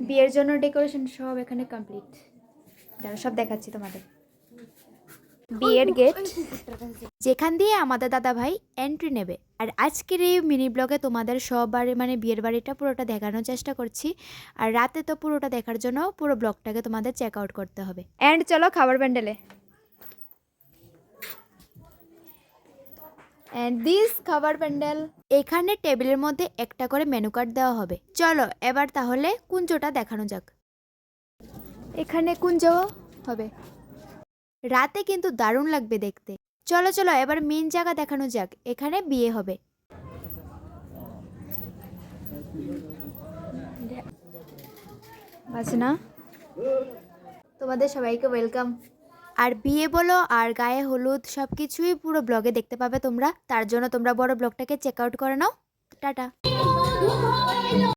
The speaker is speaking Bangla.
বিয়ের জন্য ডেকোরেশন সব এখানে কমপ্লিট। দাঁড়াও সব দেখাচ্ছি তোমাদের। বিয়ের গেট, যেখান দিয়ে আমাদের দাদা ভাই এন্ট্রি নেবে। আর আজকের এই মিনি ব্লগে তোমাদের সবার মানে বিয়ের বাড়িটা পুরোটা দেখানোর চেষ্টা করছি। আর রাতে তো পুরোটা দেখার জন্য পুরো ব্লগটাকে তোমাদের চেক আউট করতে হবে। এন্ড চলো খাবার প্যান্ডেলে। এন্ড দিস খাবার প্যান্ডেল। এখানে টেবিলের মধ্যে একটা করে মেনু কার্ড দেওয়া হবে। চলো এবার তাহলে কুঞ্জটা দেখানো যাক। এখানে কুঞ্জ হবে। রাতে কিন্তু দারুণ লাগবে দেখতে। চলো চলো এবার মেন জায়গা দেখানো যাক। এখানে বিয়ে হবে। আছে না? তোমাদের সবাইকে ওয়েলকাম। আর বিয়ে বলো আর গায়ে হলুদ সব কিছুই পুরো ব্লগে দেখতে পাবে তোমরা। তার জন্য তোমরা বড় ব্লগটাকে চেক আউট করে নাও। টাটা।